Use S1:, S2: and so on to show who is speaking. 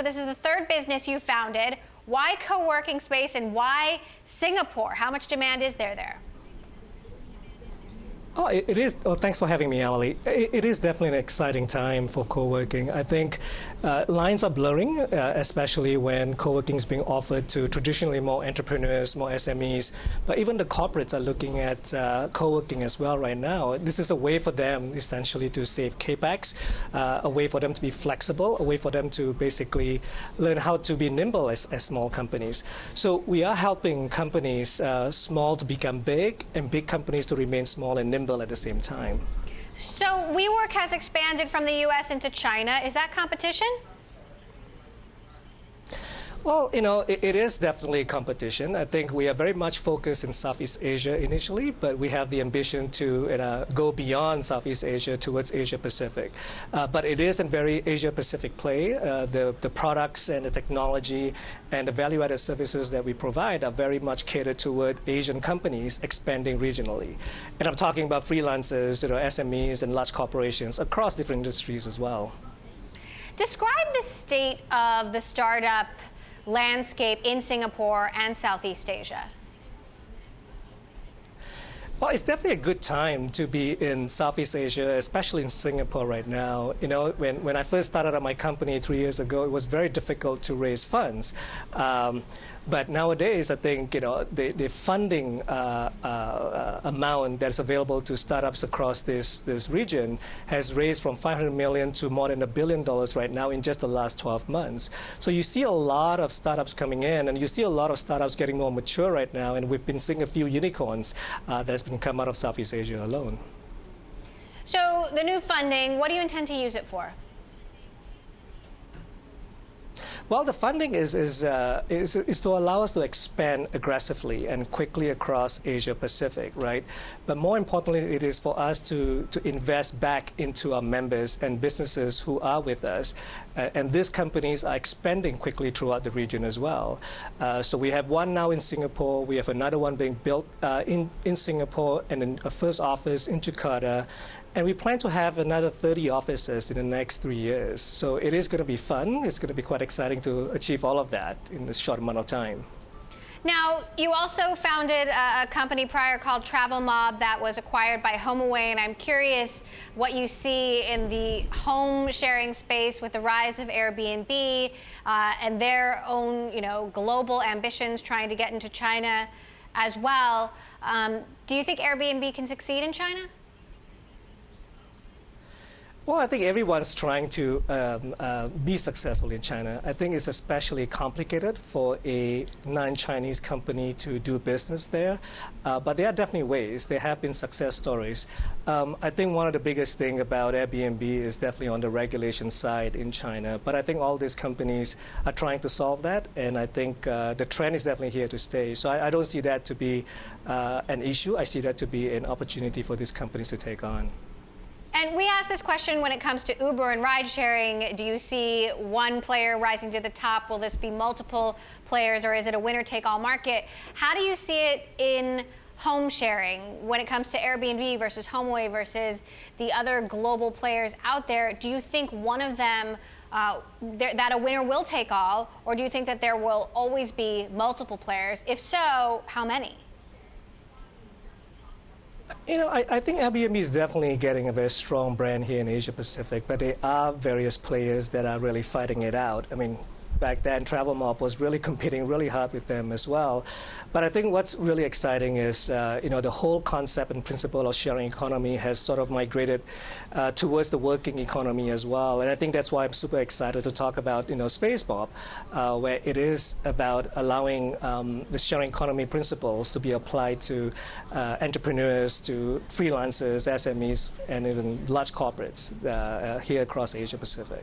S1: This is the third business you founded. Why co-working space and why Singapore? How much demand is there?
S2: Oh, it is. Oh, thanks for having me, Emily. It is definitely an exciting time for co-working. I think lines are blurring, especially when co-working is being offered to traditionally more entrepreneurs, more SMEs. But even the corporates are looking at co-working as well right now. This is a way for them, essentially, to save capex, a way for them to be flexible, a way for them to basically learn how to be nimble as small companies. So we are helping companies small to become big and big companies to remain small and nimble at the same time.
S1: So WeWork has expanded from the U.S. into China. Is that competition?
S2: Well, it is definitely competition. I think we are very much focused in Southeast Asia initially, but we have the ambition to go beyond Southeast Asia towards Asia Pacific. But it is a very Asia Pacific play. The products and the technology and the value-added services that we provide are very much catered toward Asian companies expanding regionally. And I'm talking about freelancers, SMEs and large corporations across different industries as well.
S1: Describe the state of the startup landscape in Singapore and Southeast Asia.
S2: Well, it's definitely a good time to be in Southeast Asia, especially in Singapore right now. When I first started up my company 3 years ago, it was very difficult to raise funds. But nowadays, I think the funding amount that's available to startups across this region has raised from $500 million to more than $1 billion right now in just the last 12 months. So you see a lot of startups coming in, and you see a lot of startups getting more mature right now. And we've been seeing a few unicorns that's been come out of Southeast Asia alone.
S1: So the new funding, what do you intend to use it for?
S2: Well, the funding is to allow us to expand aggressively and quickly across Asia Pacific, right? But more importantly, it is for us to invest back into our members and businesses who are with us. And these companies are expanding quickly throughout the region as well. So we have one now in Singapore. We have another one being built in Singapore, and then a first office in Jakarta. And we plan to have another 30 offices in the next 3 years. So it is going to be fun. It's going to be quite exciting to achieve all of that in this short amount of time.
S1: Now, you also founded a company prior called TRAVELMOB that was acquired by HOMEAWAY, and I'm curious what you see in the home sharing space with the rise of Airbnb and their own, global ambitions trying to get into China as well. Do you think Airbnb can succeed in China?
S2: Well, I think everyone's trying to be successful in China. I think it's especially complicated for a non-Chinese company to do business there. But there are definitely ways. There have been success stories. I think one of the biggest things about Airbnb is definitely on the regulation side in China. But I think all these companies are trying to solve that. And I think the trend is definitely here to stay. So I don't see that to be an issue. I see that to be an opportunity for these companies to take on.
S1: And we asked this question when it comes to Uber and ride sharing. Do you see one player rising to the top? Will this be multiple players, or is it a winner-take-all market? How do you see it in home sharing when it comes to Airbnb versus HomeAway versus the other global players out there? Do you think one of them, that a winner will take all, or do you think that there will always be multiple players? If so, how many?
S2: I think Airbnb is definitely getting a very strong brand here in Asia Pacific, but there are various players that are really fighting it out. I mean, back then, TRAVELMOB was really competing really hard with them as well. But I think what's really exciting is, the whole concept and principle of sharing economy has sort of migrated towards the working economy as well. And I think that's why I'm super excited to talk about, Spacemob, where it is about allowing the sharing economy principles to be applied to entrepreneurs, to freelancers, SMEs, and even large corporates here across Asia Pacific.